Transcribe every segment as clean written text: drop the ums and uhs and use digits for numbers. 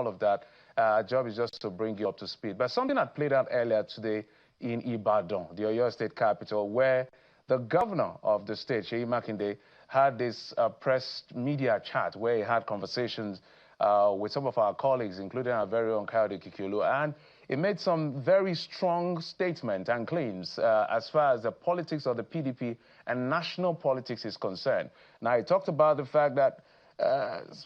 of that. Our job is just to bring you up to speed. But something that played out earlier today in Ibadan, the Oyo State capital, where the governor of the state, Wike-Makinde, had this press media chat where he had conversations with some of our colleagues, including our very own Kayode Kikiolu, and he made some very strong statements and claims as far as the politics of the PDP and national politics is concerned. Now, he talked about the fact that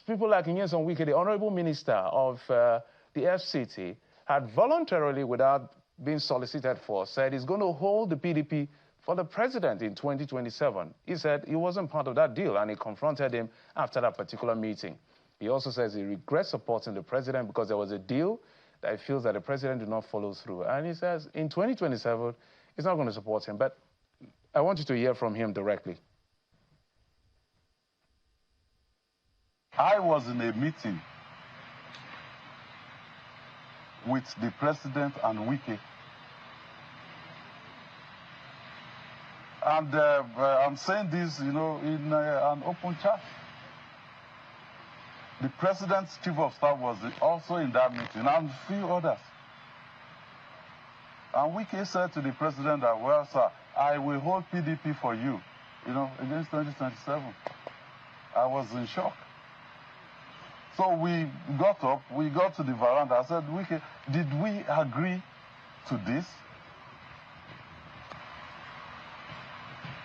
people like Nyesom Wike, the honorable minister of the FCT, had voluntarily, without being solicited for, said he's going to hold the PDP for the president in 2027. He said he wasn't part of that deal, and he confronted him after that particular meeting. He also says he regrets supporting the president because there was a deal that he feels that the president did not follow through. And he says in 2027, he's not going to support him. But I want you to hear from him directly. I was in a meeting with the president and Wike. And I'm saying this, in an open chat. The president's chief of staff was also in that meeting, and a few others. And Wike said to the president that, well, sir, I will hold PDP for you, against 2027. I was in shock. So we got up, we got to the veranda. I said, Wike, did we agree to this?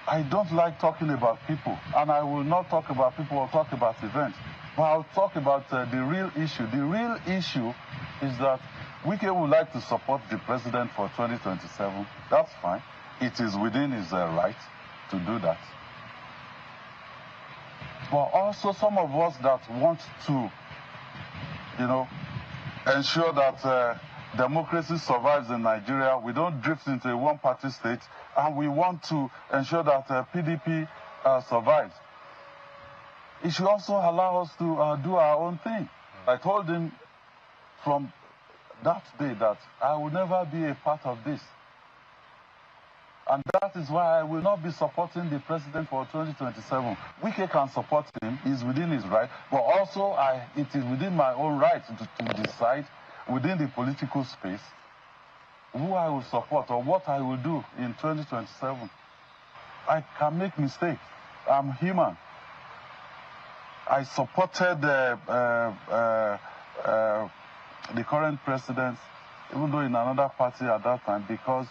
I don't like talking about people, and I will not talk about people or talk about events. But I'll talk about the real issue. The real issue is that Wike would like to support the president for 2027. That's fine. It is within his right to do that. But also some of us that want to, ensure that democracy survives in Nigeria. We don't drift into a one-party state, and we want to ensure that PDP survives. It should also allow us to do our own thing. I told him from that day that I will never be a part of this. And that is why I will not be supporting the president for 2027. Wike can support him, he's within his right, but also it is within my own right to decide within the political space who I will support or what I will do in 2027. I can make mistakes. I'm human. I supported the current president, even though in another party at that time, because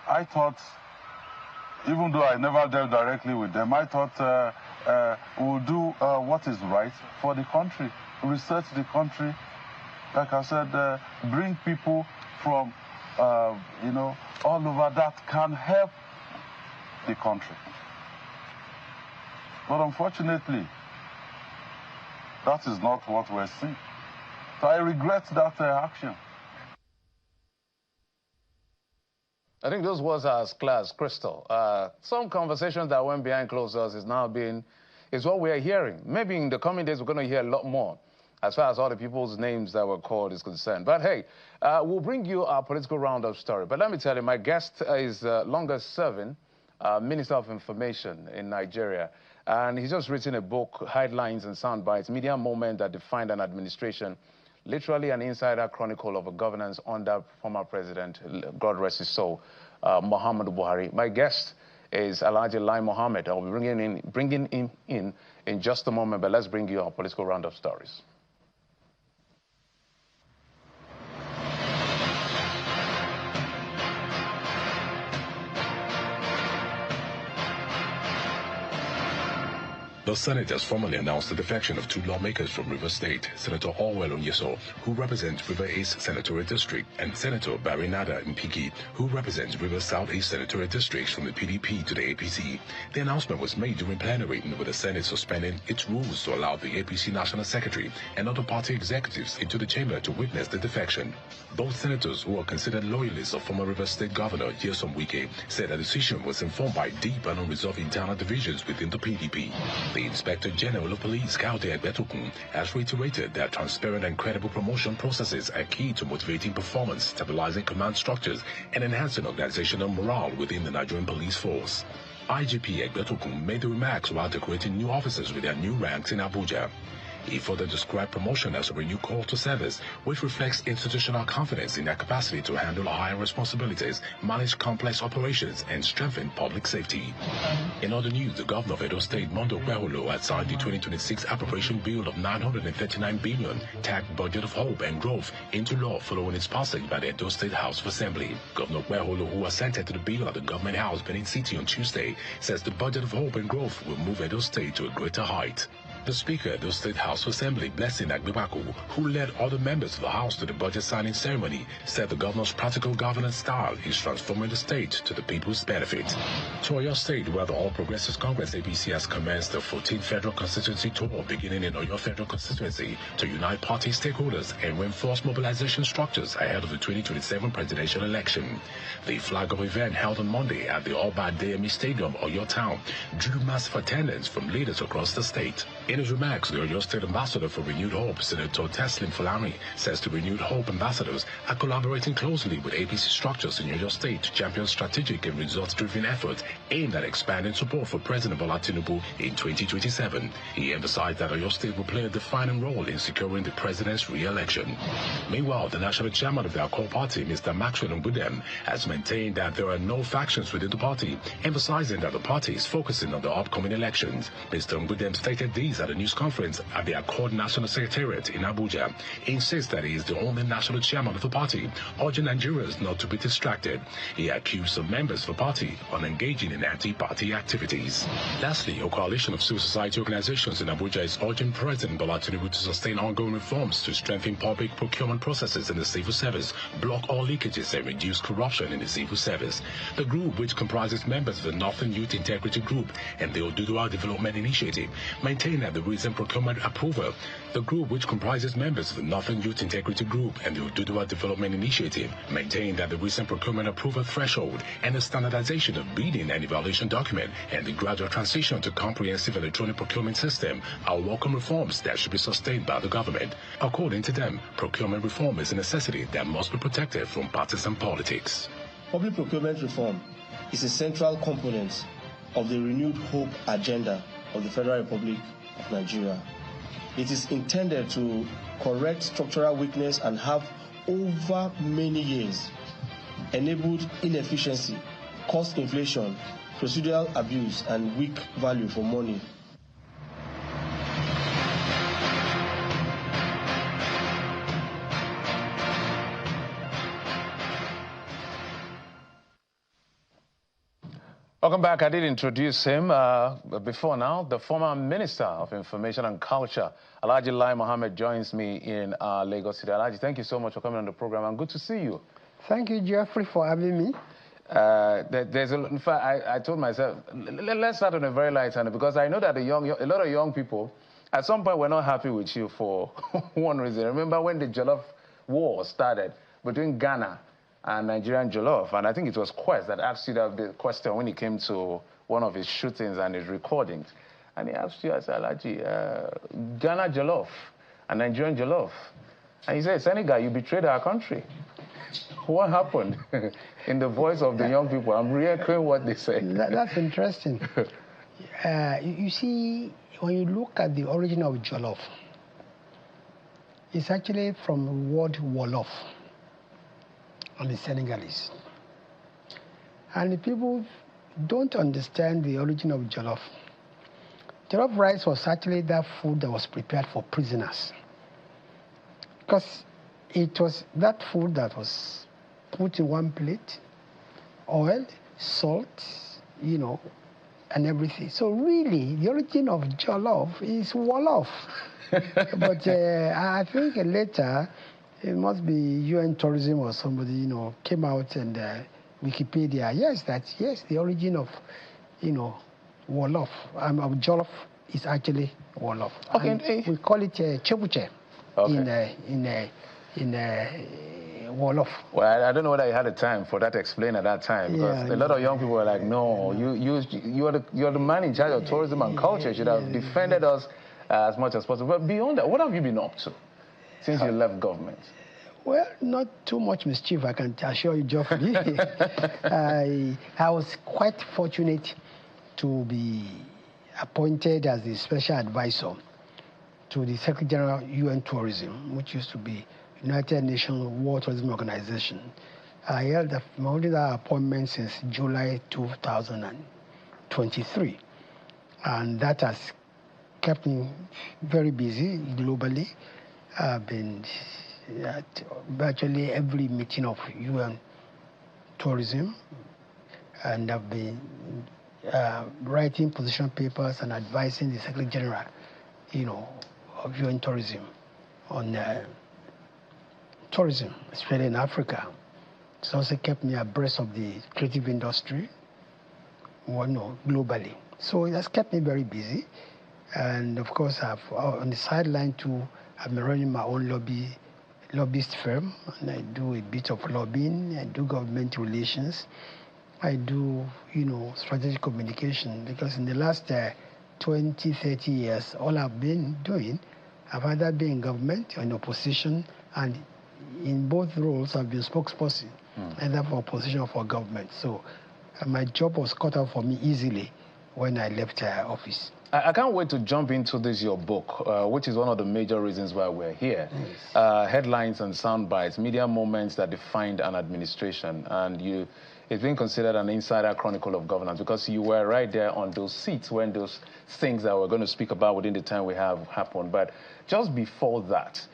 I thought, even though I never dealt directly with them, I thought we'll do what is right for the country, research the country, like I said, bring people from, all over that can help the country. But unfortunately, that is not what we're seeing. So I regret that action. I think those words are as clear as crystal. Some conversations that went behind closed doors is what we are hearing. Maybe in the coming days, we're going to hear a lot more as far as all the people's names that were called is concerned. But hey, we'll bring you our political roundup story. But let me tell you, my guest is longest serving Minister of Information in Nigeria. And he's just written a book, Headlines and Soundbites, Media Moment That Defined an Administration, literally an insider chronicle of a governance under former President, God rest his soul, Muhammad Buhari. My guest is Alhaji Lai Mohammed. I'll be bringing him in just a moment, but let's bring you our political roundup stories. The Senate has formally announced the defection of two lawmakers from Rivers State, Senator Orwell Onyeso, who represents River East Senatorial District, and Senator Barry Nada Mpigi, who represents River South East Senatorial Districts from the PDP to the APC. The announcement was made during plenary, with the Senate suspending its rules to allow the APC National Secretary and other party executives into the chamber to witness the defection. Both senators, who are considered loyalists of former Rivers State Governor Nyesom Wike, said the decision was informed by deep and unresolved internal divisions within the PDP. The Inspector General of Police, Kayode Egbetokun, has reiterated that transparent and credible promotion processes are key to motivating performance, stabilizing command structures, and enhancing organizational morale within the Nigerian police force. IGP Egbetokun made the remarks while decorating new officers with their new ranks in Abuja. He further described promotion as a renewed call to service, which reflects institutional confidence in their capacity to handle higher responsibilities, manage complex operations, and strengthen public safety. In other news, the governor of Edo State, Mondo Kweholo, had signed the 2026 appropriation bill of 939 billion, tagged Budget of Hope and Growth, into law following its passage by the Edo State House of Assembly. Governor Kweholo, who assented to the bill at the Government House, Benin City on Tuesday, says the Budget of Hope and Growth will move Edo State to a greater height. The Speaker of the State House of Assembly, Blessing Agbebaku, who led other members of the House to the budget signing ceremony, said the governor's practical governance style is transforming the state to the people's benefit. To Oyo State, where the All Progressives Congress APC has commenced the 14th federal constituency tour beginning in Oyo Federal Constituency to unite party stakeholders and reinforce mobilization structures ahead of the 2027 presidential election. The flag-off event held on Monday at the Oba Adeyemi Stadium, Oyo Town, drew massive attendance from leaders across the state. In his remarks, the Oyo State Ambassador for Renewed Hope, Senator Teslim Fulani, says the Renewed Hope ambassadors are collaborating closely with APC structures in Oyo State to champion strategic and results-driven efforts aimed at expanding support for President Bola Tinubu in 2027. He emphasized that Oyo State will play a defining role in securing the president's re-election. Meanwhile, the national chairman of the core party, Mr. Maxwell Mbudem, has maintained that there are no factions within the party, emphasizing that the party is focusing on the upcoming elections. Mr. Mbudem stated these at a news conference at the Accord National Secretariat in Abuja. He insists that he is the only national chairman of the party, urging Nigerians not to be distracted. He accused some members of the party of engaging in anti-party activities. Lastly, a coalition of civil society organizations in Abuja is urging President Bola Tinubu to sustain ongoing reforms to strengthen public procurement processes in the civil service, block all leakages, and reduce corruption in the civil service. The group, which comprises members of the Northern Youth Integrity Group and the Oduduwa Development Initiative, maintain that the recent procurement approval, the group, which comprises members of the Northern Youth Integrity Group and the Oduduwa Development Initiative, maintain that the recent procurement approval threshold and the standardization of bidding and evaluation document and the gradual transition to comprehensive electronic procurement system are welcome reforms that should be sustained by the government. According to them, procurement reform is a necessity that must be protected from partisan politics. Public procurement reform is a central component of the renewed hope agenda of the Federal Republic of Nigeria. It is intended to correct structural weakness and have over many years enabled inefficiency, cost inflation, procedural abuse, and weak value for money. Welcome back. I did introduce him before now. The former Minister of Information and Culture, Alhaji Lai Mohammed, joins me in Lagos City. Alhaji, thank you so much for coming on the program, and good to see you. Thank you, Jeffrey, for having me. In fact, I told myself, let's start on a very light hand, because I know that a lot of young people, at some point, were not happy with you for one reason. Remember when the Jollof War started between Ghana and Nigerian Jollof, and I think it was Quest that asked you the question when he came to one of his shootings and his recordings. And he asked you, I said, Alhaji, Ghana Jollof and Nigerian Jollof. And he said, Senegal, you betrayed our country. What happened? In the voice of the young people, I'm re-echoing what they said. That's interesting. You see, when you look at the origin of Jollof, it's actually from the word Wolof on the Senegalese. And the people don't understand the origin of Jollof. Jollof rice was actually that food that was prepared for prisoners. Because it was that food that was put in one plate, oil, salt, and everything. So really, the origin of Jollof is Wolof. But I think later, it must be UN Tourism or somebody, came out and Wikipedia. Yes, the origin of, Wolof, of Jollof is actually Wolof. Okay. We call it Chebuche in Wolof. Well, I don't know whether you had the time for that to explain at that time, because a lot of young people were like, no, you're the man in charge of tourism and culture. You should have defended us as much as possible. But beyond that, what have you been up to since you left government? Well, not too much mischief, I can assure you, Geoffrey. I was quite fortunate to be appointed as the special advisor to the Secretary General UN Tourism, which used to be United Nations World Tourism Organization. I held that appointment since July 2023. And that has kept me very busy globally. I've been at virtually every meeting of UN Tourism, and I've been writing position papers and advising the Secretary General, of UN Tourism on tourism, especially in Africa. It's also kept me abreast of the creative industry, globally. So it has kept me very busy. And of course, on the sideline too, I've been running my own lobbyist firm, and I do a bit of lobbying. I do government relations. I do, strategic communication, because in the last 20, 30 years, all I've been doing, I've either been in government or in opposition, and in both roles, I've been spokesperson, either for opposition or for government. So my job was cut out for me easily when I left office. I can't wait to jump into your book, which is one of the major reasons why we're here. Yes. Headlines and sound bites, media moments that defined an administration. And it's been considered an insider chronicle of governance, because you were right there on those seats when those things that we're going to speak about within the time we have happened. But just before that,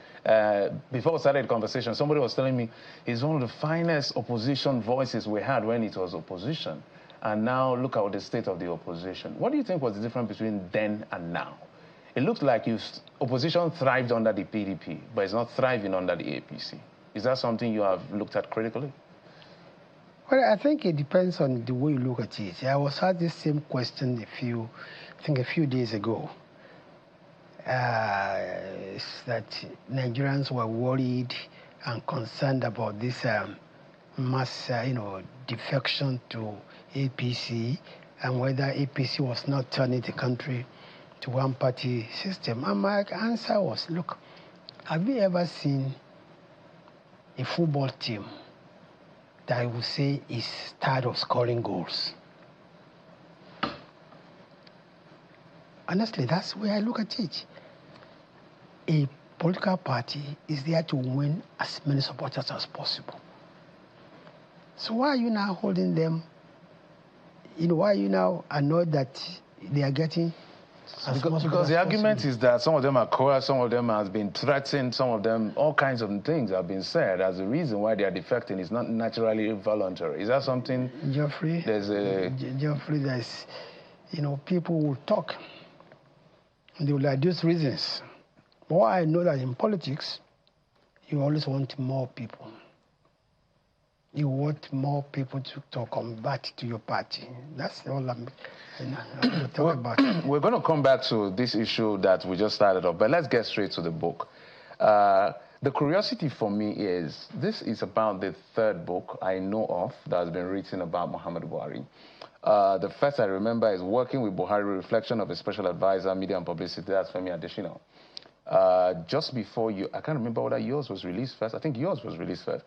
before we started the conversation, somebody was telling me he's one of the finest opposition voices we had when it was opposition. And now look at the state of the opposition. What do you think was the difference between then and now? It looks like opposition thrived under the PDP, but it's not thriving under the APC. Is that something you have looked at critically? Well, I think it depends on the way you look at it. I was asked this same question a few days ago. That Nigerians were worried and concerned about this mass, defection to APC, and whether APC was not turning the country to one-party system. And my answer was, look, have you ever seen a football team that I would say is tired of scoring goals? Honestly, that's where I look at it. A political party is there to win as many supporters as possible. So why are you now holding them? Why are you now annoyed that they are getting as much? Because the argument is that some of them are coerced, some of them have been threatened, some of them, all kinds of things have been said as the reason why they are defecting is not naturally voluntary. Is that something? Geoffrey, there's, people will talk. They will adduce reasons. But I know that in politics, you always want more people. You want more people to convert to your party. That's all I'm talking about. We're going to come back to this issue that we just started off, but let's get straight to the book. The curiosity for me is, this is about the third book I know of that has been written about Muhammad Buhari. The first I remember is Working with Buhari, Reflection of a Special Advisor, Media and Publicity. That's Femi Adesina. Just before I can't remember whether yours was released first. I think yours was released first.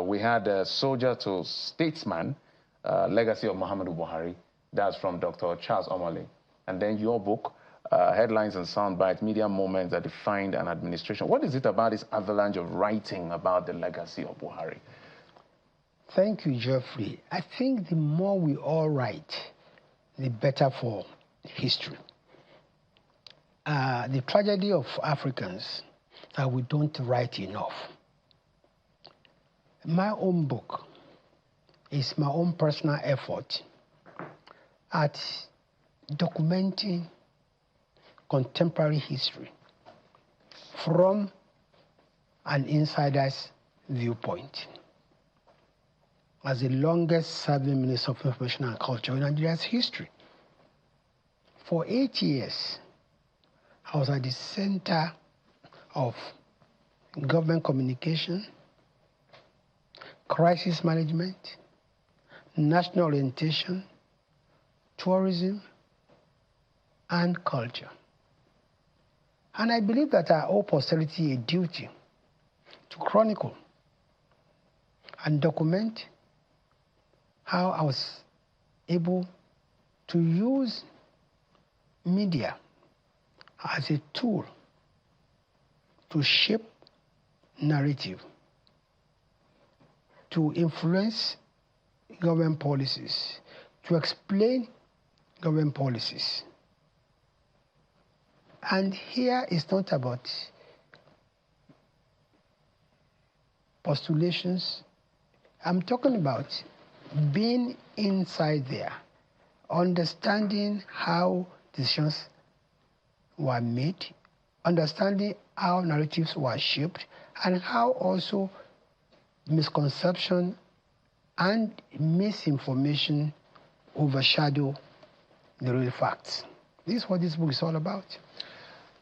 We had Soldier to Statesman, Legacy of Muhammadu Buhari. That's from Dr. Charles Omale. And then your book, Headlines and Soundbites, Media Moments that Defined an Administration. What is it about this avalanche of writing about the legacy of Buhari? Thank you, Geoffrey. I think the more we all write, the better for history. The tragedy of Africans that we don't write enough. My own book is my own personal effort at documenting contemporary history from an insider's viewpoint. As the longest-serving Minister of Information and Culture in Nigeria's history. For 8 years, I was at the center of government communication, crisis management, national orientation, tourism, and culture. And I believe that I owe posterity a duty to chronicle and document how I was able to use media as a tool to shape narrative, to influence government policies, to explain government policies. And here it's not about postulations. I'm talking about being inside there, understanding how decisions were made, understanding how narratives were shaped, and how also misconception and misinformation overshadow the real facts. This is what this book is all about.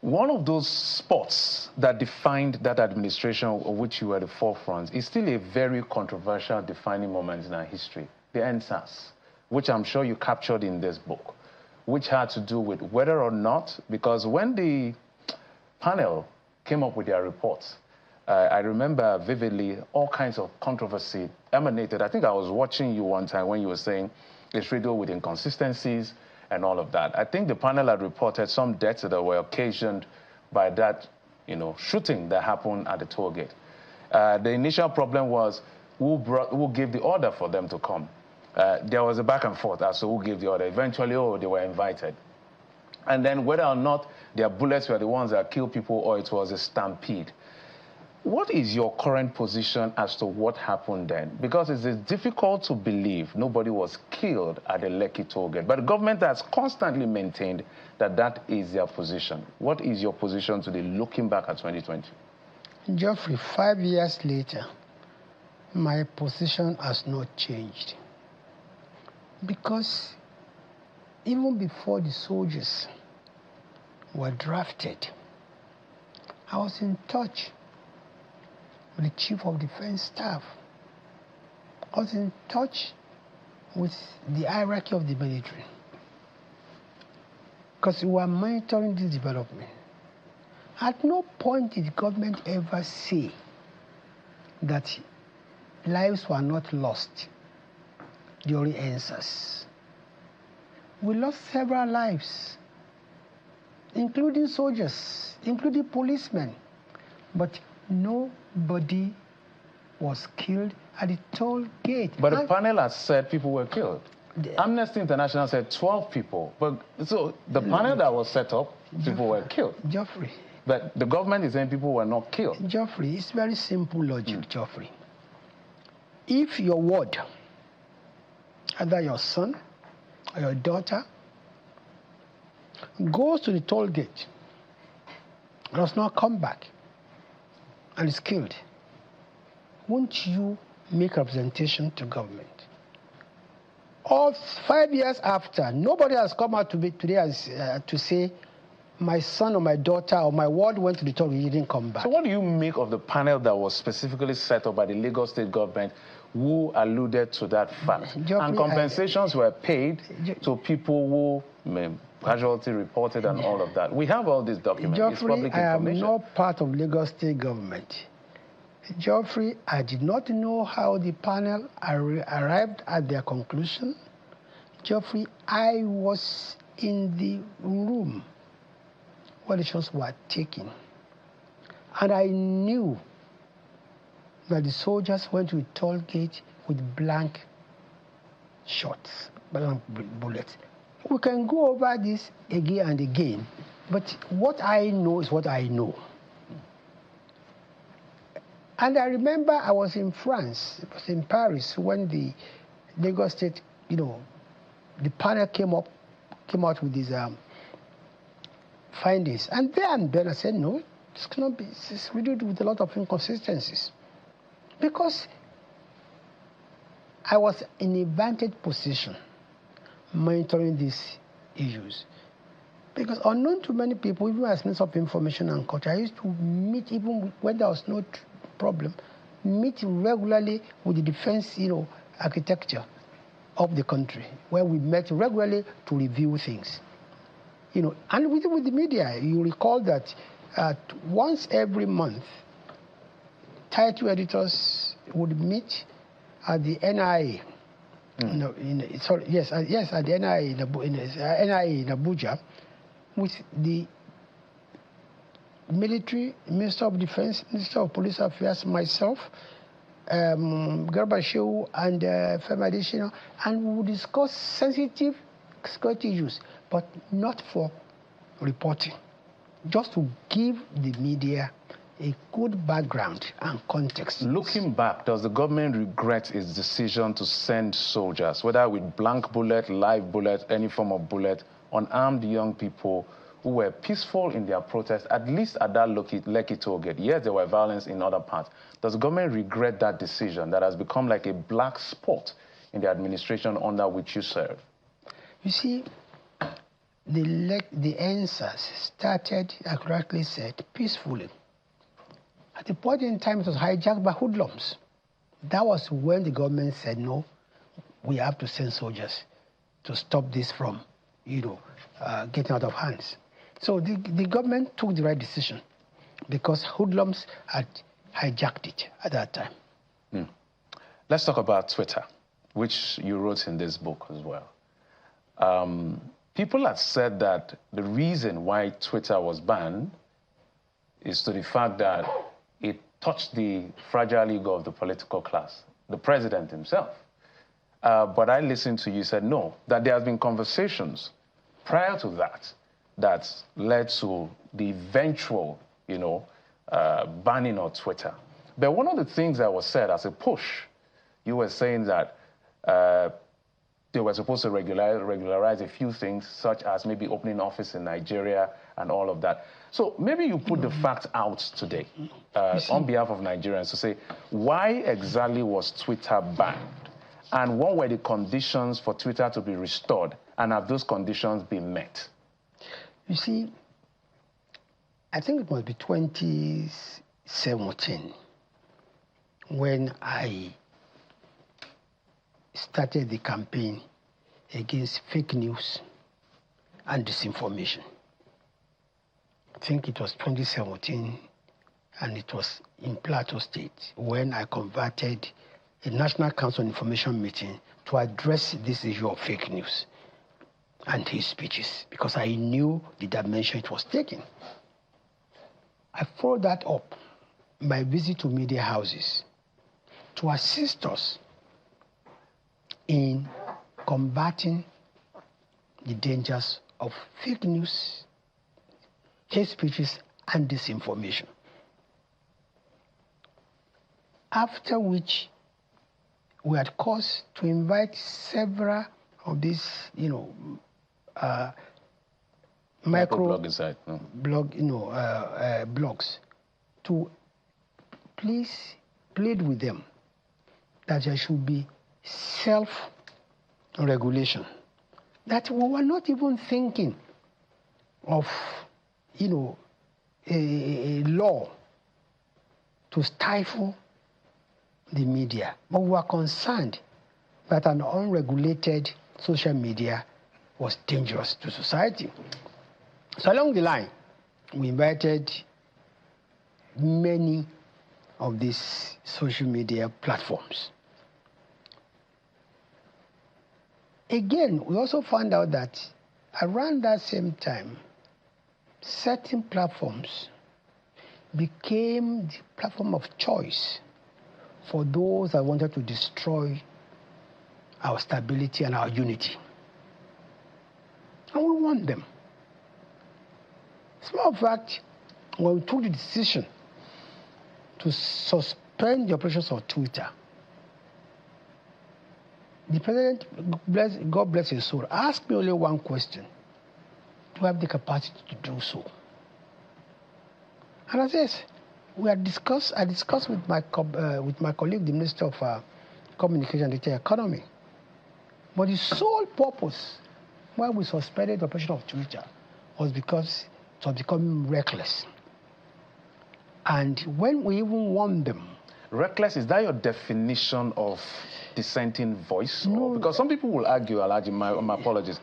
One of those spots that defined that administration of which you were the forefront is still a very controversial defining moment in our history, the EndSARS, which I'm sure you captured in this book, which had to do with whether or not, because when the panel came up with their reports, I remember vividly all kinds of controversy emanated. I think I was watching you one time when you were saying it's riddled with inconsistencies and all of that. I think the panel had reported some deaths that were occasioned by that, shooting that happened at the toll gate. The initial problem was who gave the order for them to come. There was a back and forth as to who gave the order. Eventually, they were invited. And then whether or not their bullets were the ones that killed people or it was a stampede. What is your current position as to what happened then? Because it's difficult to believe nobody was killed at the Lekki toll gate. But the government has constantly maintained that that is their position. What is your position today looking back at 2020? Geoffrey, 5 years later, my position has not changed. Because even before the soldiers were drafted, I was in touch with the Chief of Defense Staff. I was in touch with the hierarchy of the military. Because we were monitoring this development. At no point did the government ever say that lives were not lost during EndSARS. We lost several lives, including soldiers, including policemen. But nobody was killed at the toll gate. But the panel has said people were killed. Amnesty International said 12 people. But so the panel that was set up, people were killed. Geoffrey. But the government is saying people were not killed. Geoffrey, it's very simple logic, Geoffrey. If your ward, either your son or your daughter, goes to the toll gate, does not come back, and is killed, won't you make representation to government? Or 5 years after, nobody has come out to me today to say, my son or my daughter or my ward went to the toll gate, he didn't come back. So what do you make of the panel that was specifically set up by the Lagos state government who alluded to that fact? Geoffrey, and compensations were paid to people who casualty reported and all of that. We have all these documents. Geoffrey, it's public I information. am not part of Lagos state government. Geoffrey, I did not know how the panel arrived at their conclusion. Geoffrey, I was in the room where the shots were taken. And I knew that the soldiers went to the toll gate with blank shots, blank bullets. We can go over this again and again, but what I know is what I know. And I remember I was in France, it was in Paris, when the Lagos State, the panel came out with these findings. And then I said, no, this cannot be, it's riddled with a lot of inconsistencies. Because I was in a vantage position monitoring these issues. Because unknown to many people, even as Minister of Information and Culture, I used to meet, even when there was no problem, meet regularly with the defense, architecture of the country, where we met regularly to review things. And with the media, you recall that once every month, title editors would meet at the NIA. At the NIA in Abuja, with military, Minister of Defense, Minister of Police Affairs, myself, Garba Shehu, and Femi Adesina, and we will discuss sensitive security issues, but not for reporting, just to give the media a good background and context. Looking back, does the government regret its decision to send soldiers, whether with blank bullet, live bullet, any form of bullet, unarmed young people who were peaceful in their protest, at least at that Lekki toll gate? Yes, there were violence in other parts. Does the government regret that decision that has become like a black spot in the administration under which you serve? You see, the EndSARS started, I correctly said, peacefully. At the point in time, it was hijacked by hoodlums. That was when the government said, no, we have to send soldiers to stop this from, getting out of hands. So the government took the right decision because hoodlums had hijacked it at that time. Let's talk about Twitter, which you wrote in this book as well. People have said that the reason why Twitter was banned is to the fact that it touched the fragile ego of the political class, the president himself. But I listened to you, said no, that there has been conversations prior to that led to the eventual, banning of Twitter. But one of the things that was said as a push, you were saying that they were supposed to regularize a few things, such as maybe opening office in Nigeria and all of that. So maybe you put the facts out today on behalf of Nigerians to say, why exactly was Twitter banned? And what were the conditions for Twitter to be restored? And have those conditions been met? You see, I think it must be 2017 when I started the campaign against fake news and disinformation. I think it was 2017, and it was in Plateau State when I converted a National Council on Information meeting to address this issue of fake news and hate speeches, because I knew the dimension it was taking. I followed that up by visit to media houses to assist us in combating the dangers of fake news, hate speeches, and disinformation. After which, we had cause to invite several of these, blogs to please plead with them that there should be self-regulation. That we were not even thinking of, a law to stifle the media, but we were concerned that an unregulated social media was dangerous to society. So along the line, we invited many of these social media platforms. Again, we also found out that around that same time, certain platforms became the platform of choice for those that wanted to destroy our stability and our unity. And we want them. As a matter of fact, when we took the decision to suspend the operations of Twitter, the president, God bless his soul, asked me only one question: do I have the capacity to do so? And I said, I discussed with my colleague, the Minister of Communication and Data Economy. But the sole purpose why we suspended the operation of Twitter was because it was becoming reckless. And when we even warned them. Reckless, is that your definition of dissenting voice? No. Because some people will argue, Alhaji, my apologies,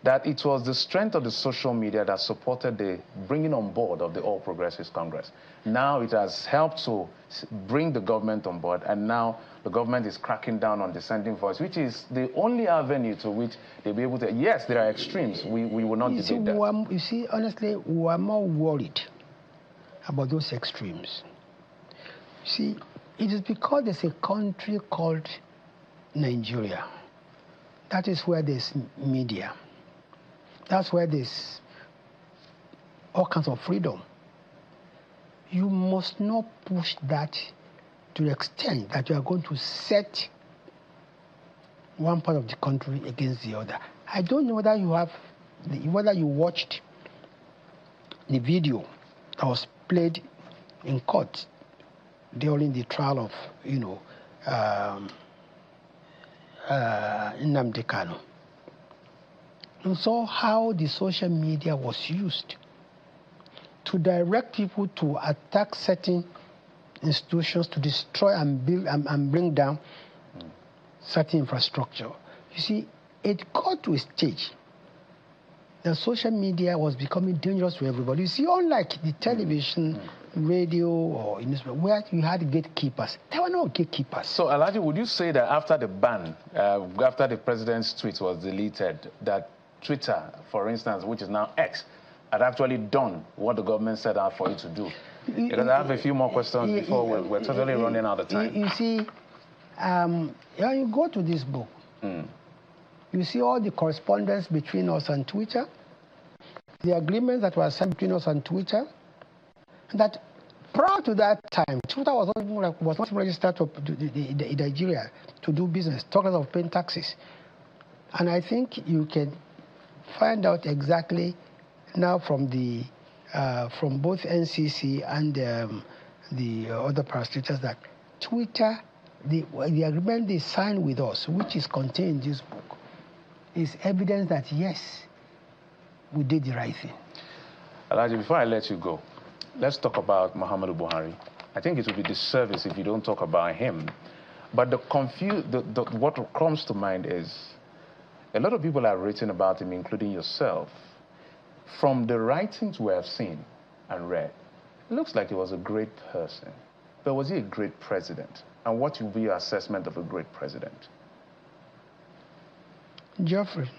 that it was the strength of the social media that supported the bringing on board of the All Progressives Congress. Now it has helped to bring the government on board, and now the government is cracking down on dissenting voice, which is the only avenue to which they'll be able to. Yes, there are extremes. We will not debate that. You see, honestly, we are more worried about those extremes. See, it is because there's a country called Nigeria. That is where there's media. That's where there's all kinds of freedom. You must not push that to the extent that you are going to set one part of the country against the other. I don't know whether you watched the video that was played in court during the trial of, Nnamdi Kanu. And saw how the social media was used to direct people to attack certain institutions, to destroy and build and bring down certain infrastructure. You see, it got to a stage that social media was becoming dangerous to everybody. You see, unlike the television, radio, or newspaper, where you had gatekeepers, there were no gatekeepers. So, Alhaji, would you say that after the ban, after the president's tweet was deleted, that Twitter, for instance, which is now X, had actually done what the government set out for it to do? Because I have a few more questions before we're totally running out of time. You see, when you go to this book, you see all the correspondence between us and Twitter, the agreements that were signed between us and Twitter, that prior to that time, Twitter was not registered in Nigeria to do business, talking of paying taxes. And I think you can find out exactly now from from both NCC and the other parastatals that Twitter, the agreement they signed with us, which is contained in this book, is evidence that yes, we did the right thing. Alhaji, before I let you go, let's talk about Muhammadu Buhari. I think it would be disservice if you don't talk about him. But what comes to mind is a lot of people have written about him, including yourself. From the writings we have seen and read, it looks like he was a great person. But was he a great president? And what would be your assessment of a great president? Geoffrey,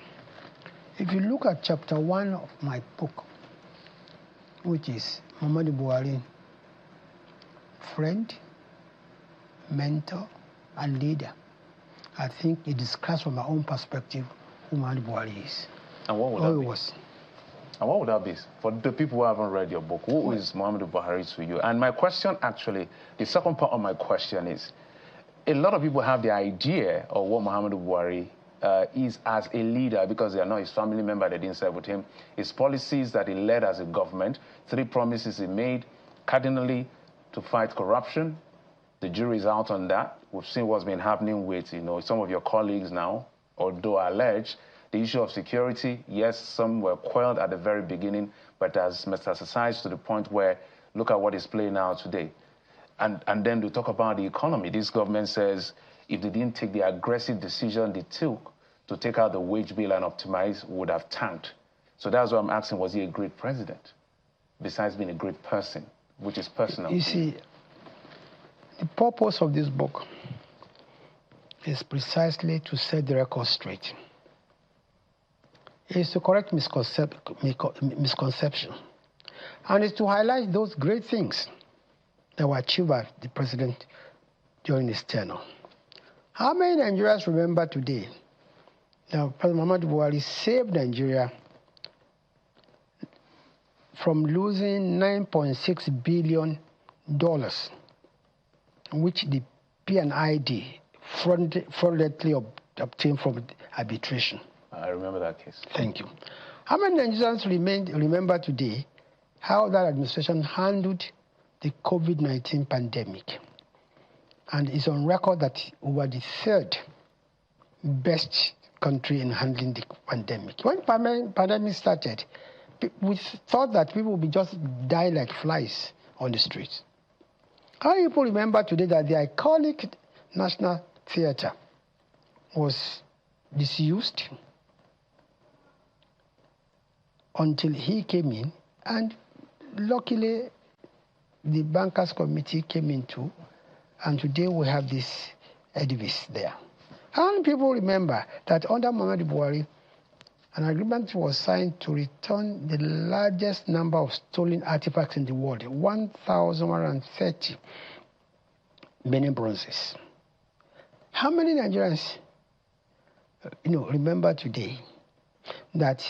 if you look at chapter 1 of my book, which is Muhammadu Buhari, friend, mentor, and leader, I think it describes from my own perspective who Muhammadu Buhari is. And what would that be? And what would that be? For the people who haven't read your book, who is Muhammadu Buhari to you? And my question actually, the second part of my question is, a lot of people have the idea of what Muhammadu Buhari is as a leader because they are not his family member, they didn't serve with him. His policies that he led as a government, 3 promises he made, cardinally to fight corruption. The jury is out on that. We've seen what's been happening with, some of your colleagues now, although alleged. The issue of security, yes, some were quelled at the very beginning, but has metastasized to the point where look at what is playing out today. And then to talk about the economy, this government says if they didn't take the aggressive decision they took to take out the wage bill and optimize, would have tanked. So that's why I'm asking, was he a great president, besides being a great person, which is personal? You see, the purpose of this book is precisely to set the record straight. It's to correct misconception. And it's to highlight those great things that were achieved by the president during his tenure. How many Nigerians remember today that President Muhammadu Buhari saved Nigeria from losing $9.6 billion, which the P&ID fraudulently obtained from arbitration? I remember that case. Thank you. How many Nigerians remember today how that administration handled the COVID-19 pandemic? And it's on record that we were the 3rd best country in handling the pandemic. When the pandemic started, we thought that people would just die like flies on the streets. How many people remember today that the iconic National Theatre was disused until he came in, and luckily the bankers committee came in too, and today we have this edifice there. How many people remember that under Muhammadu Buhari, an agreement was signed to return the largest number of stolen artifacts in the world, 1,130 Benin bronzes. How many Nigerians, remember today that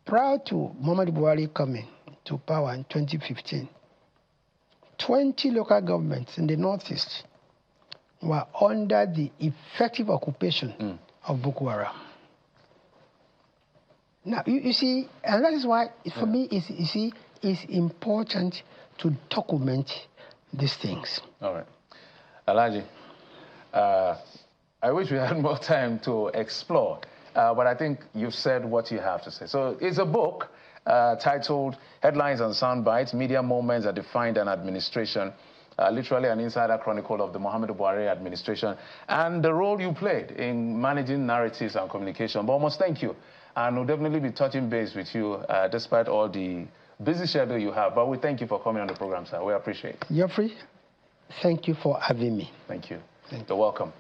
prior to Muhammad Buhari coming to power in 2015, 20 local governments in the Northeast were under the effective occupation of Boko Haram. Now, you see, and that is why, for me, it's important to document these things. All right. Alhaji, I wish we had more time to explore, but I think you've said what you have to say. So it's a book titled Headlines and Soundbites, Media Moments That Defined an Administration, literally an insider chronicle of the Muhammadu Buhari administration, and the role you played in managing narratives and communication. But almost thank you. And we'll definitely be touching base with you despite all the busy schedule you have. But we thank you for coming on the program, sir. We appreciate it. Geoffrey, thank you for having me. Thank you. You're welcome.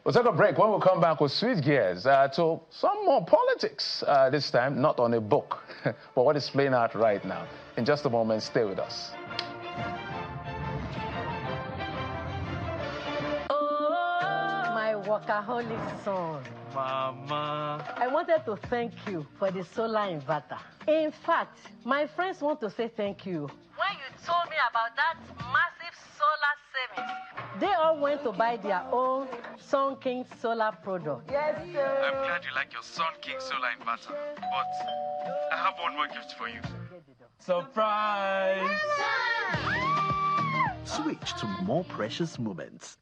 We'll take a break. When we come back, we'll switch gears to some more politics. This time, not on a book, but what is playing out right now. In just a moment, stay with us. My workaholic son. Mama. I wanted to thank you for the solar inverter. In fact, my friends want to say thank you. When you told me about that massive solar savings, they all went to buy their own Sun King solar product. Yes, sir. I'm glad you like your Sun King solar inverter, but I have one more gift for you. Surprise! Switch to more precious moments.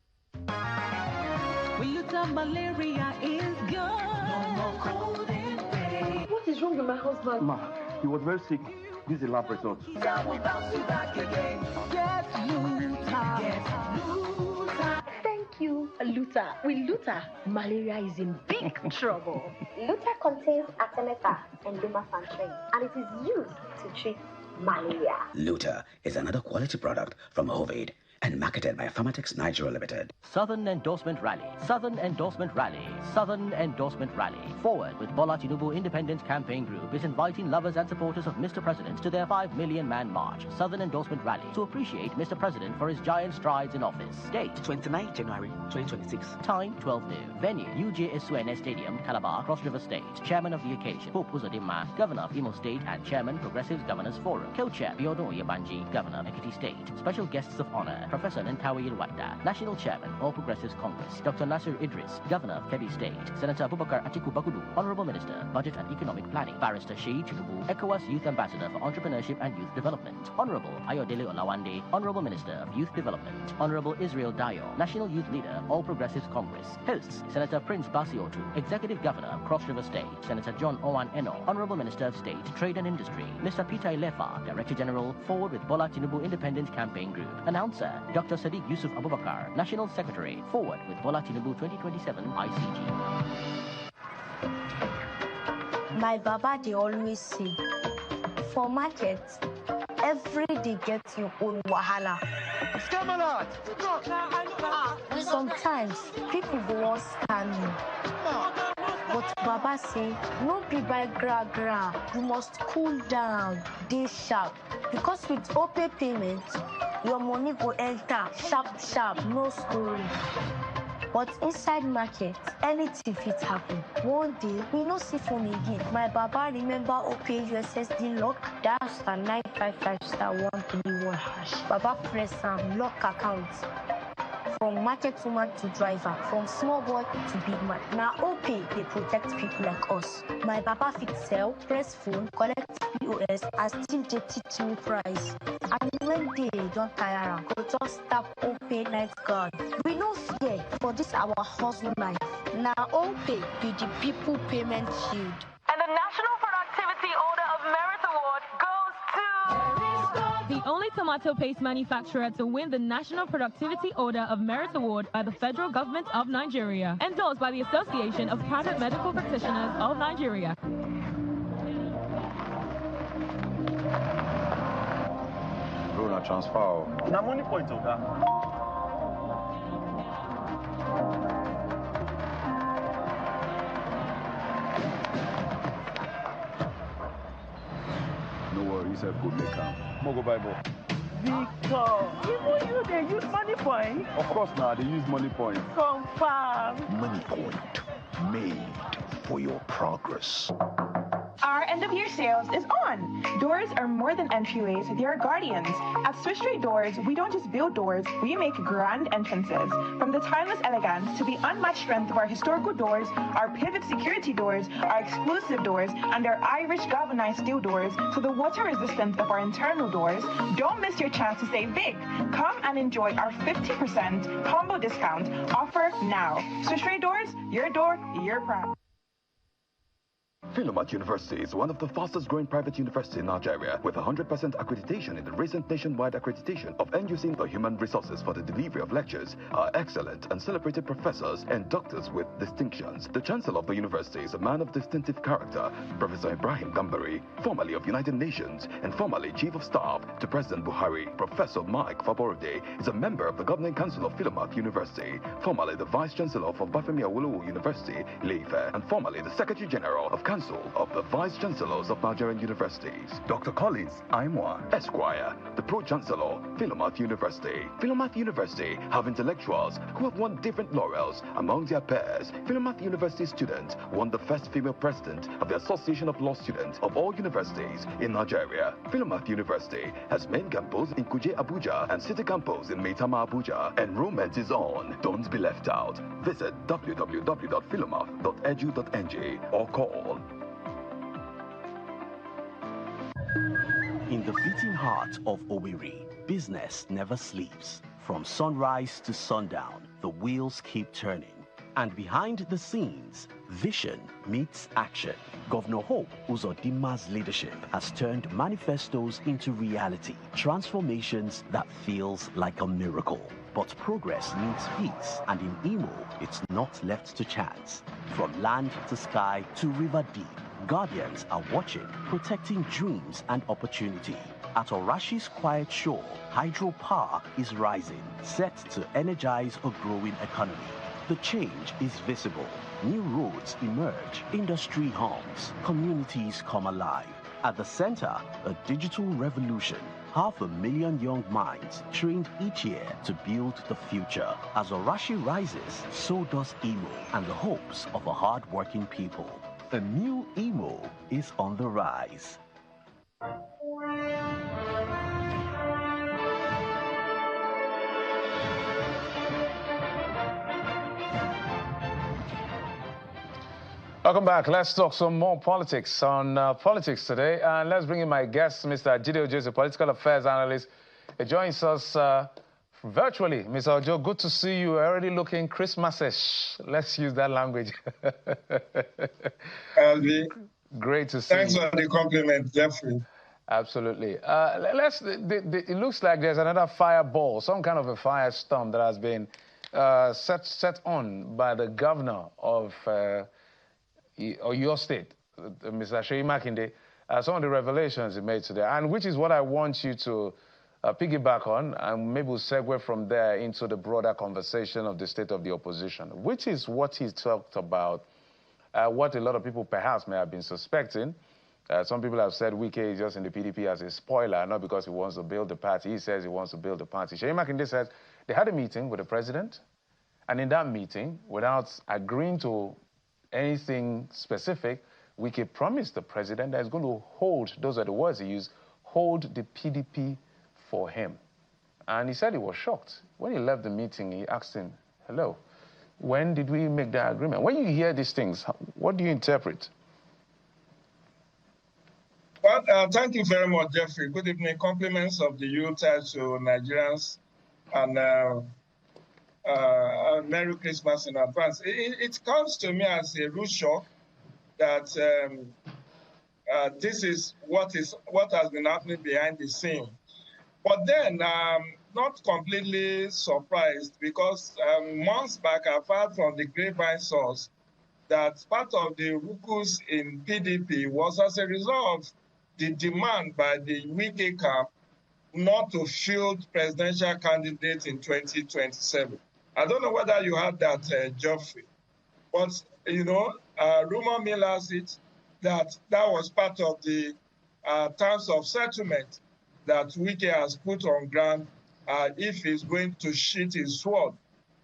Malaria is gone. No more cold and rain. What is wrong with my husband? Ma, he was very sick. This is the lab result. Now we bounce you back again. Get Luta. Get Luta. Thank you, Luta. With Luta, malaria is in big trouble. Luta contains artemether and lumefantrine, and it is used to treat malaria. Luta is another quality product from Ovid and marketed by Pharmatex Nigeria Limited. Southern Endorsement Rally. Southern Endorsement Rally. Southern Endorsement Rally. Forward with Bola Tinubu Independent Campaign Group is inviting lovers and supporters of Mr. President to their 5 million man march, Southern Endorsement Rally, to appreciate Mr. President for his giant strides in office. Date 29 January 2026. Time 12 noon. Venue UJ Esuene Stadium, Calabar, Cross River State. Chairman of the occasion Pope Uzodinma, Governor of Imo State and Chairman Progressives Governors Forum. Co-Chair Biodun Oyebanji, Governor of Ekiti State. Special guests of honor Professor Nentawe Yilwada, National Chairman, All Progressives Congress, Dr. Nasir Idris, Governor of Kebbi State, Senator Abubakar Atiku Bagudu, Honorable Minister, Budget and Economic Planning, Barrister Sheyi Chinubu, ECOWAS Youth Ambassador for Entrepreneurship and Youth Development, Honorable Ayodele Olawande, Honorable Minister of Youth Development, Honorable Israel Dayo, National Youth Leader, All Progressives Congress. Hosts, Senator Prince Basiotu, Executive Governor of Cross River State, Senator John Owan Eno, Honorable Minister of State, Trade and Industry, Mr. Peter Ilefa, Director General, Forward with Bola Tinubu Independent Campaign Group. Announcer, Dr. Sadiq Yusuf Abubakar, National Secretary, Forward with Bola Tinubu 2027 ICG. My baba, they always say, for market, every day gets your own wahala. Sometimes people go on scam you. But Baba say, no be by gra, you must cool down, dey sharp. Because with OPay payment, your money go enter sharp, no story. But inside market, anything fit happen. One day, we no see phone again. My Baba remember OPay USSD lock, dial *955*131#. Baba press lock account. From market woman to driver, from small boy to big man. Now OPay, they protect people like us. My Baba fit sell, press phone, collect POS, and still they teach me price. And when they don't tire, go just tap OPay night guard. We no fear for this our hustle life. Now OPay be the people payment shield. And the National Productivity Order of Merit Award goes to... The only tomato paste manufacturer to win the National Productivity Order of Merit Award by the Federal Government of Nigeria. Endorsed by the Association of Private Medical Practitioners of Nigeria. Bro, na transfer. Now money point of that. yourself go make am. Mogo Bible. Victor, even you, they use money point. Of course now, they use money point. Confirm. Money point made for your progress. Our end-of-year sales is on. Doors are more than entryways, they are guardians. At Swiss Street Doors, we don't just build doors, we make grand entrances. From the timeless elegance to the unmatched strength of our historical doors, our pivot security doors, our exclusive doors, and our Irish galvanized steel doors, to the water resistant of our internal doors, don't miss your chance to save big. Come and enjoy our 50% combo discount offer now. Swiss Street Doors, your door, your proud. Philomath University is one of the fastest growing private universities in Nigeria with 100% accreditation in the recent nationwide accreditation of NUC. The human resources for the delivery of lectures are excellent and celebrated professors and doctors with distinctions. The Chancellor of the university is a man of distinctive character, Professor Ibrahim Gambari, formerly of United Nations and formerly Chief of Staff to President Buhari. Professor Mike Faborode is a member of the Governing Council of Philomath University, formerly the Vice Chancellor of Obafemi Awolowo University, Ile-Ife, and formerly the Secretary General of Council of the Vice Chancellors of Nigerian Universities. Dr. Collins Aimwa, Esquire, the Pro-Chancellor, Philomath University. Philomath University have intellectuals who have won different laurels among their peers. Philomath University students won the first female president of the Association of Law Students of all universities in Nigeria. Philomath University has main campus in Kuje, Abuja and city campus in Maitama, Abuja. Enrollment is on. Don't be left out. Visit www.philomath.edu.ng or call. In the beating heart of Owerri, business never sleeps. From sunrise to sundown, the wheels keep turning. And behind the scenes, vision meets action. Governor Hope Uzodimma's leadership has turned manifestos into reality, transformations that feels like a miracle. But progress needs peace, and in Imo, it's not left to chance. From land to sky to river deep, guardians are watching, protecting dreams and opportunity. At Orashi's quiet shore, hydropower is rising, set to energize a growing economy. The change is visible. New roads emerge, industry hums, communities come alive. At the center, a digital revolution. 500,000 young minds trained each year to build the future. As Orashi rises, so does Imo and the hopes of a hard-working people. A new Imo is on the rise. Welcome back. Let's talk some more politics on Politics Today. And let's bring in my guest, Mr. Jide Ojo, a political affairs analyst. He joins us virtually. Mr. Ojo, good to see you. Already looking Christmas-ish. Let's use that language. Great to see you. Thanks for the compliment, Jeffrey. Absolutely. It looks like there's another fireball, some kind of a firestorm that has been set on by the governor of your state, Mr. Wike-Makinde, some of the revelations he made today, and which is what I want you to piggyback on, and maybe we'll segue from there into the broader conversation of the state of the opposition, which is what he talked about, what a lot of people perhaps may have been suspecting. Some people have said Wike is just in the PDP as a spoiler, not because he wants to build the party. He says he wants to build the party. Wike-Makinde says they had a meeting with the president, and in that meeting, without agreeing to anything specific, Wike promised the president that he's going to hold, those are the words he used, hold the PDP for him. And he said he was shocked. When he left the meeting, he asked him, hello, when did we make that agreement? When you hear these things, what do you interpret? Well, thank you very much, Jeffrey. Good evening. Compliments of the youth to Nigerians, and Merry Christmas in advance. It comes to me as a rude shock that this is what has been happening behind the scene. But then not completely surprised, because months back I've heard from the grapevine source that part of the ruckus in PDP was as a result of the demand by the Wike camp not to field presidential candidates in 2027. I don't know whether you heard that, Geoffrey, but, you know, rumor mill has it that that was part of the terms of settlement that Wike has put on ground if he's going to sheath his sword.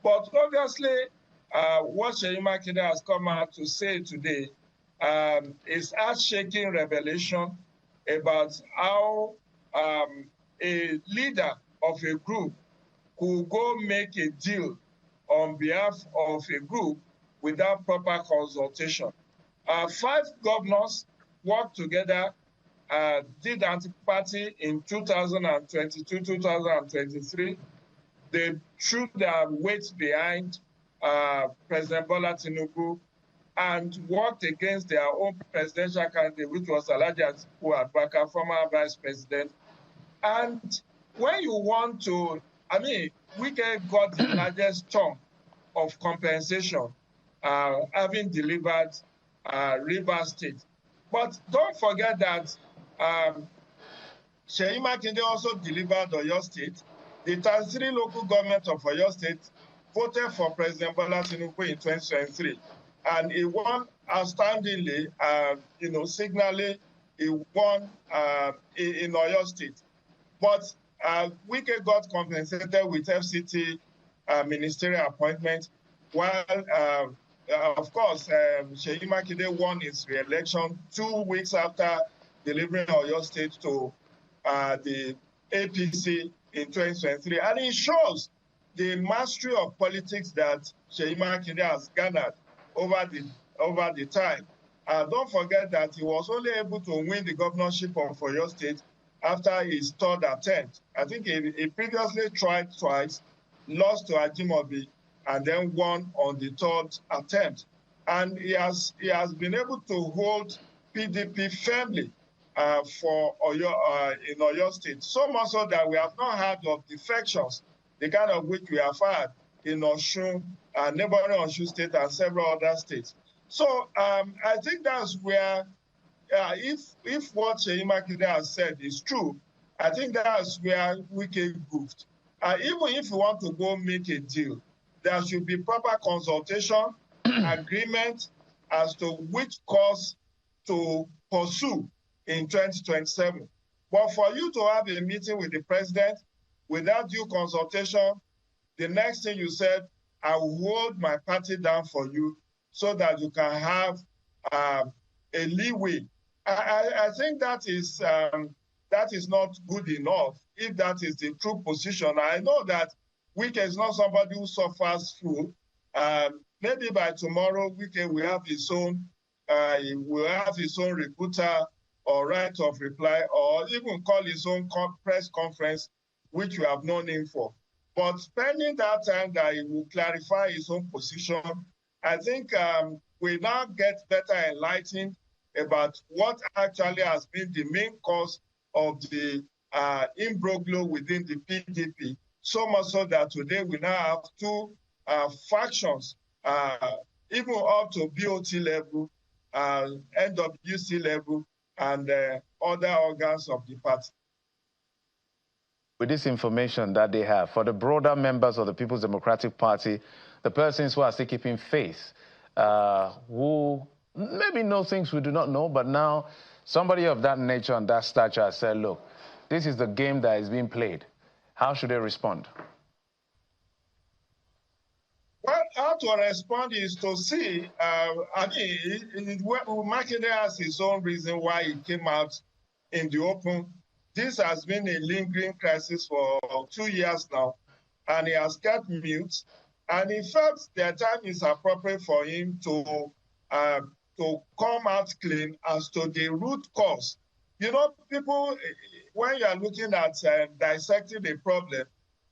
But obviously, what Wike-Makinde has come out to say today is earth-shaking revelation about how a leader of a group could go make a deal on behalf of a group without proper consultation. 5 governors worked together, did anti-party in 2022, 2023. They threw their weight behind President Bola Tinubu and worked against their own presidential candidate, which was Alhaji Atiku Abubakar, former vice president. And when you want to, Wike got the largest chunk of compensation, having delivered Rivers State. But don't forget that Wike-Makinde also delivered Oyo State. The 33 local government of Oyo State voted for President Bola Tinubu in 2023. And he won outstandingly, signally, he won in Oyo State. But Wike got compensated with FCT ministerial appointment, while, of course, Wike-Makinde won his re-election 2 weeks after delivering Oyo State to the APC in 2023. And it shows the mastery of politics that Wike-Makinde has garnered over the time. Don't forget that he was only able to win the governorship of Oyo State after his 3rd attempt. I think he previously tried twice, lost to Ajimobi, and then won on the 3rd attempt. And he has been able to hold PDP firmly for Oyo, in Oyo State. So much so that we have not heard of defections, the kind of which we have had in Osun, neighboring Osun State, and several other states. So I think that's where, if what Wike-Makinde has said is true, I think that's where Wike goofed. Even if you want to go make a deal, there should be proper consultation, agreement as to which course to pursue in 2027. But for you to have a meeting with the president without due consultation, the next thing you said, I will hold my party down for you so that you can have a leeway. I think that is not good enough if that is the true position. I know that Wike is not somebody who suffers through. Maybe by tomorrow, Wike will have his own, rebuttal or right of reply, or even call his own press conference, which we have known him for. But spending that time that he will clarify his own position, I think we now get better enlightened about what actually has been the main cause of the imbroglio within the PDP, so much so that today we now have 2 factions, even up to BOT level, NWC level, and other organs of the party. With this information that they have, for the broader members of the People's Democratic Party, the persons who are still keeping faith, who maybe know things we do not know, but now somebody of that nature and that stature has said, look, this is the game that is being played. How should they respond? Well, how to respond is to see, Makinde has his own reason why he came out in the open. This has been a lingering crisis for 2 years now, and he has kept mute. And in fact, the time is appropriate for him to come out clean as to the root cause. You know, people, when you are looking at dissecting the problem,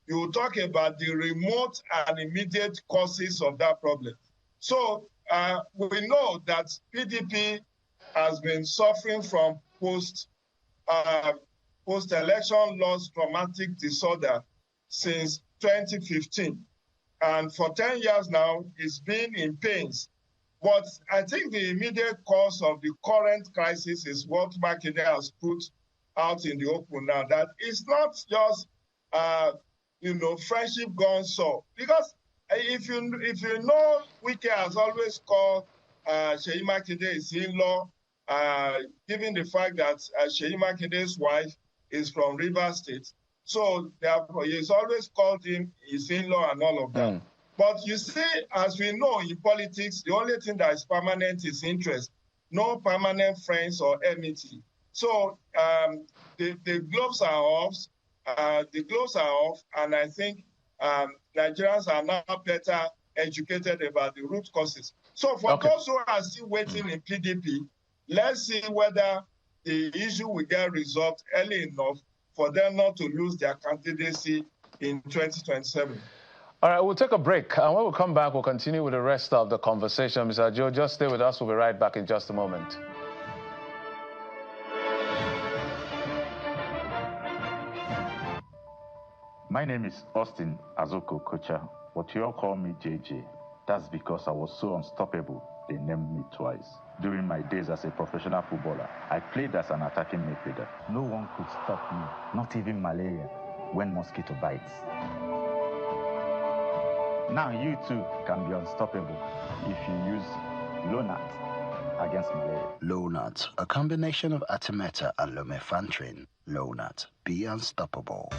you talk about the remote and immediate causes of that problem. So we know that PDP has been suffering from post-election loss traumatic disorder since 2015. And for 10 years now, it's been in pains. But I think the immediate cause of the current crisis is what Makinde has put out in the open now, that it's not just, friendship gone sour. Because if you know, Wike has always called Wike-Makinde his in-law, given the fact that Wike-Makinde's wife is from Rivers State. So therefore, he's always called him his in-law and all of that. But you see, as we know in politics, the only thing that is permanent is interest. No permanent friends or enmity. So the gloves are off. And I think Nigerians are now better educated about the root causes. So for those who are still waiting in PDP, let's see whether the issue will get resolved early enough for them not to lose their candidacy in 2027. All right, we'll take a break. And when we come back, we'll continue with the rest of the conversation. Mr. Joe, just stay with us. We'll be right back in just a moment. My name is Austin Azuko Kocha, but you all call me JJ. That's because I was so unstoppable, they named me twice. During my days as a professional footballer, I played as an attacking midfielder. No one could stop me, not even malaria, when mosquito bites. Now you too can be unstoppable if you use Lonat against malaria. Lonat, a combination of artemether and lumefantrine. Lonat, be unstoppable.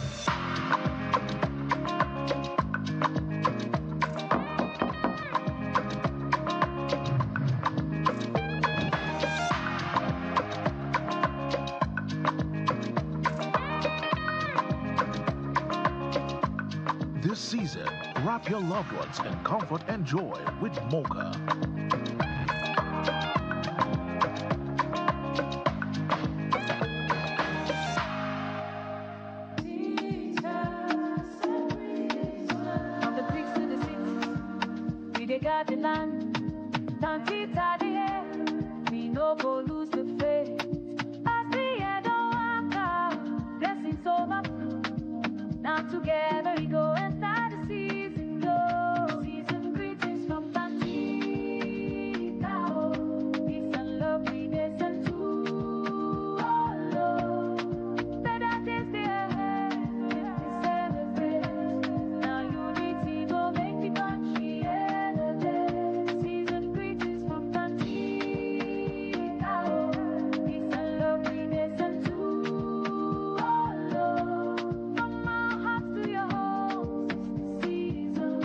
This season, wrap your loved ones in comfort and joy with Mocha. Together we go and start the season go. Season greetings from Tantika. Peace and love, happiness and to all love. Better days they ahead, we celebrate. Now unity go make the country elevate. Season greetings from Tantika. Peace and love, happiness and to all love. From our hearts to your homes, it's the season.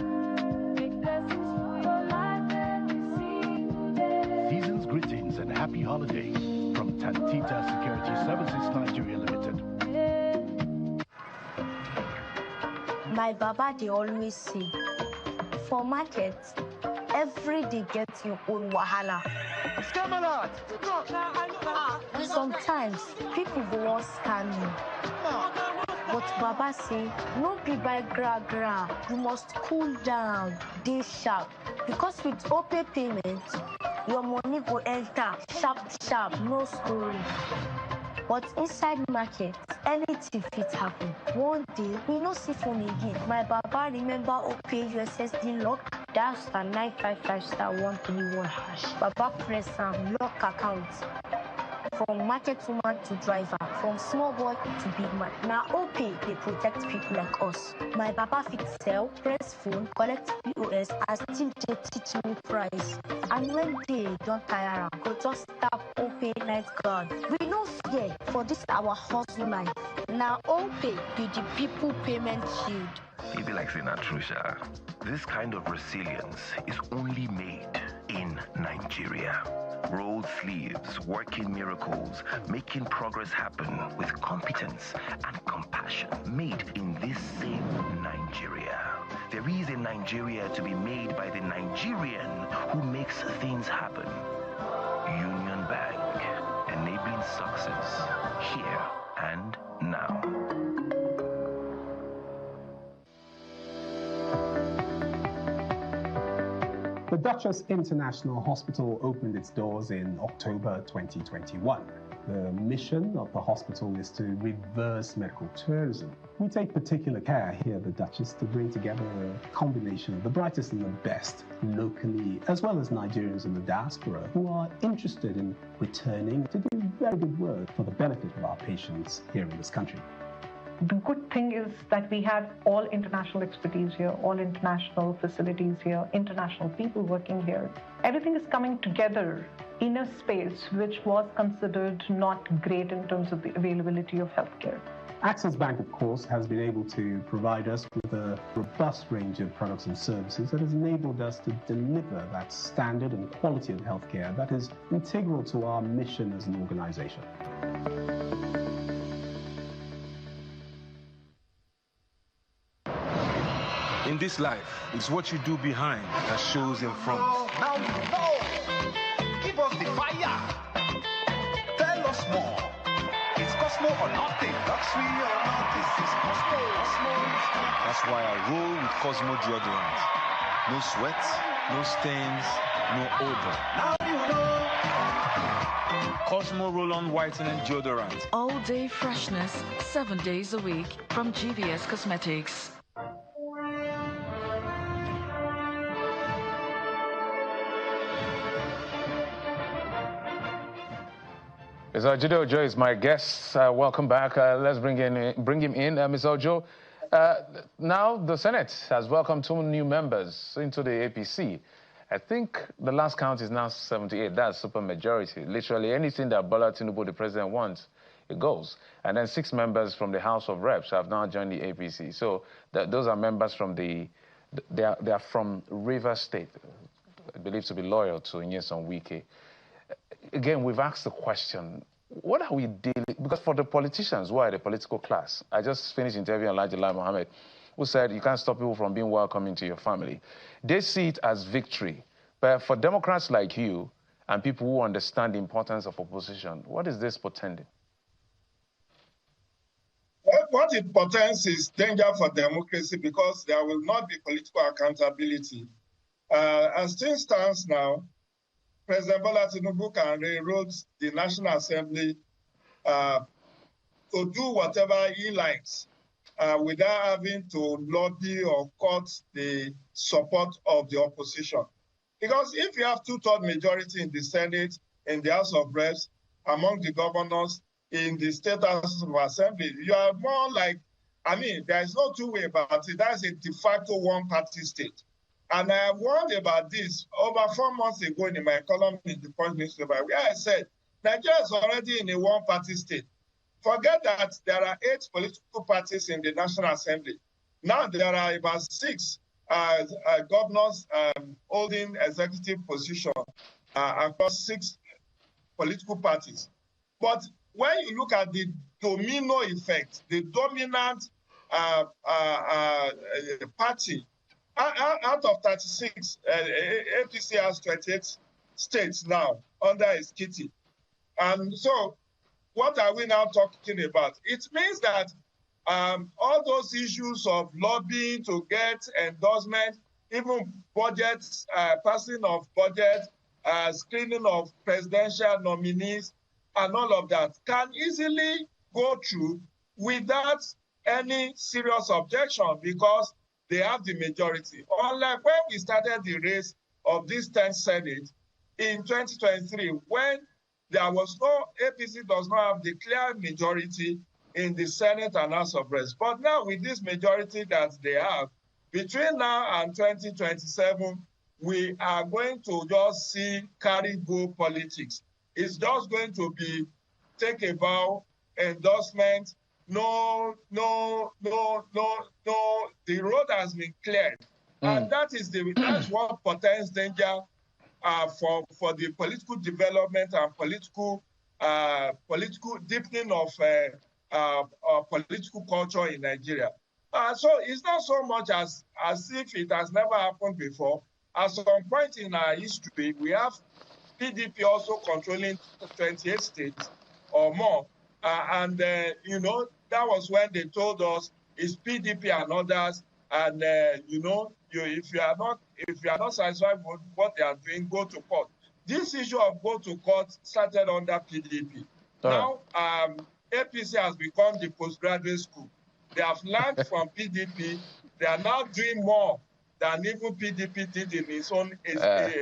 Make blessings for your life every single day. Season's greetings and happy holidays from Tantita Security Services Nigeria Limited. My baba, they always say, for market, every day gets your own wahala. Sometimes people go want scam you. But Baba say, no be by gra, you must cool down, dey sharp. Because with OPay payment, your money go enter sharp, no story. But inside market, anything fit happen. One day, we no see phone again. My Baba remember OPay USSD lock, dash star 955 star 131 hash. Baba press and lock account. From market woman to driver, from small boy to big man. Now OPay, they protect people like us. My Baba fit sell, press phone, collect POS, and still they teach me price. And when they don't tire, go just tap OPay night guard. We no fear for this our hustle life. Now OPay be the people payment shield. It be like saying Atrusha. This kind of resilience is only made in Nigeria. Rolled sleeves, working miracles, making progress happen with competence and compassion. Made in this same Nigeria. There is a Nigeria to be made by the Nigerian who makes things happen. Union Bank, enabling success here and now. The Duchess International Hospital opened its doors in October 2021. The mission of the hospital is to reverse medical tourism. We take particular care here at the Duchess to bring together a combination of the brightest and the best locally, as well as Nigerians in the diaspora who are interested in returning to do very good work for the benefit of our patients here in this country. The good thing is that we have all international expertise here, all international facilities here, international people working here. Everything is coming together in a space which was considered not great in terms of the availability of healthcare. Access Bank, of course, has been able to provide us with a robust range of products and services that has enabled us to deliver that standard and quality of healthcare that is integral to our mission as an organization. In this life, it's what you do behind that shows in front. Now you know. Give us the fire. Tell us more. It's Cosmo or nothing. Luxury or nothing. It's Cosmo. That's why I roll with Cosmo deodorant. No sweat, no stains, no odor. Now you know. Cosmo Roll-On Whitening Deodorant. All day freshness, 7 days a week from GVS Cosmetics. Mr. Jide Ojo is my guest. Welcome back. Let's bring him in. Mr. Ojo, now the Senate has welcomed 2 new members into the APC. I think the last count is now 78. That's super majority. Literally anything that Bola Tinubu, the president, wants, it goes. And then 6 members from the House of Reps have now joined the APC. So those are members from they are from Rivers State, believed to be loyal to Nyesom Wike. Again, we've asked the question, what are we dealing, because for the politicians who are the political class, I just finished interviewing Lai Mohammed, who said you can't stop people from being welcome into your family. They see it as victory. But for Democrats like you and people who understand the importance of opposition, what is this portending? What it portends is danger for democracy because there will not be political accountability. As things stands now, President Bola Tinubu can railroad the National Assembly to do whatever he likes without having to lobby or court the support of the opposition. Because if you have 2/3 majority in the Senate, in the House of Reps, among the governors, in the State House of Assembly, you are more like, I mean, there is no two way about it. That's a de facto one-party state. And I warned about this over 4 months ago in my column in the Punch newspaper, where I said, Nigeria is already in a one-party state. Forget that there are 8 political parties in the National Assembly. Now there are about 6 governors holding executive position across 6 political parties. But when you look at the domino effect, the dominant party, out of 36, APC has 28 states now under its kitty. And so what are we now talking about? It means that all those issues of lobbying to get endorsement, even budgets, passing of budget, screening of presidential nominees, and all of that can easily go through without any serious objection because they have the majority. Unlike when we started the race of this 10th Senate in 2023, when there was no, APC does not have the clear majority in the Senate and House of Reps. But now with this majority that they have, between now and 2027, we are going to just see carry-go politics. It's just going to be take a bow, endorsement, no, the road has been cleared. And that's what portends danger for the political development and political deepening of political culture in Nigeria. So it's not so much as if it has never happened before. At some point in our history, we have PDP also controlling 28 states or more. You know, that was when they told us it's PDP and others. And, you know, if you are not satisfied with what they are doing, go to court. This issue of go to court started under PDP. Now, APC has become the postgraduate school. They have learned from PDP. They are now doing more than even PDP did in its own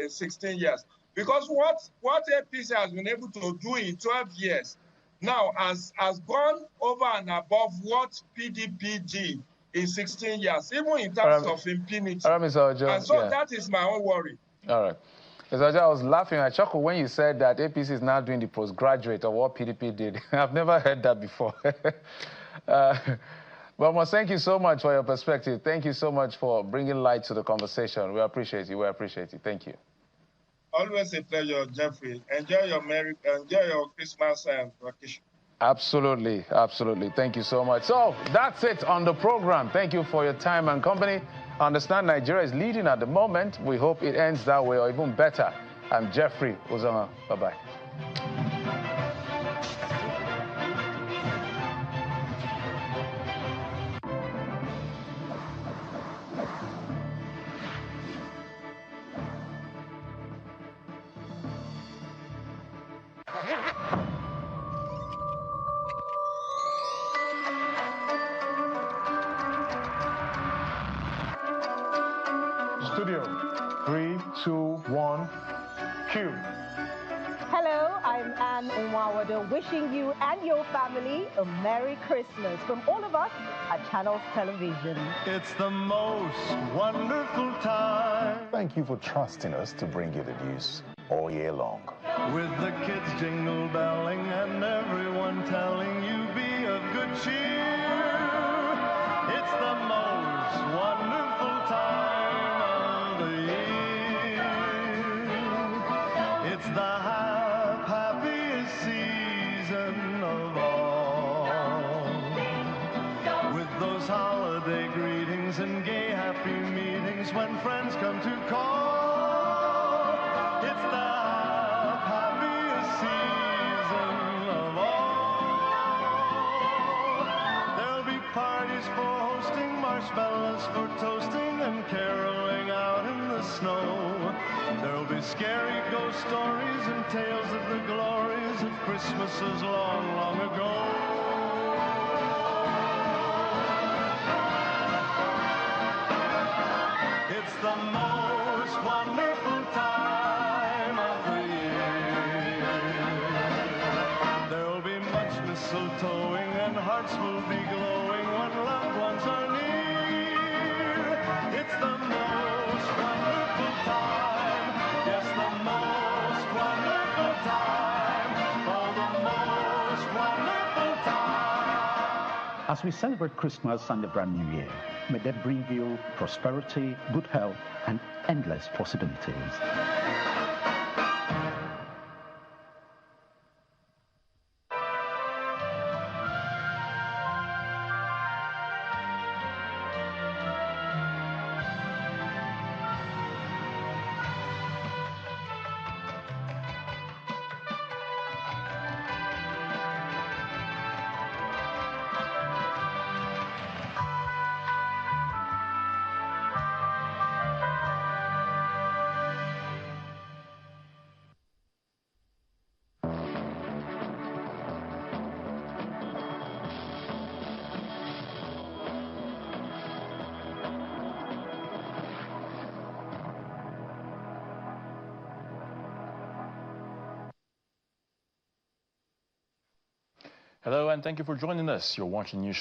16 years. Because what APC has been able to do in 12 years, now has gone over and above what PDP did in 16 years, even in terms of impunity. Mr. Ojo, and so that is my own worry. All right. Mr. Ojo, I was laughing. I chuckled when you said that APC is now doing the postgraduate of what PDP did. I've never heard that before. But thank you so much for your perspective. Thank you so much for bringing light to the conversation. We appreciate you. We appreciate you. Thank you. Always a pleasure, Jeffrey. Enjoy your Christmas vacation. Absolutely, absolutely. Thank you so much. So that's it on the program. Thank you for your time and company. I understand Nigeria is leading at the moment. We hope it ends that way or even better. I'm Jeffrey Uzama. Bye-bye. Studio, 3, 2, 1, cue. Hello, I'm Anne Umawado, wishing you and your family a Merry Christmas from all of us at Channels Television. It's the most wonderful time. Thank you for trusting us to bring you the news all year long. With the kids jingle belling and everyone telling you be of good cheer. It's the most wonderful time of the year. It's the happiest season of all. With those holiday greetings and gay happy meetings when friends come to call. It's the happiest season of all. There'll be parties for hosting, marshmallows for toasting, and caroling out in the snow. There'll be scary ghost stories and tales of the glories of Christmases long, long ago. It's the most wonderful time of the year. There'll be much mistletoeing and hearts will be glowing when loved ones are near. It's the most wonderful time. Yes, the most wonderful time. Oh, the most wonderful time. As we celebrate Christmas and the brand new year, may they bring you prosperity, good health, and endless possibilities. Hello, and thank you for joining us. You're watching News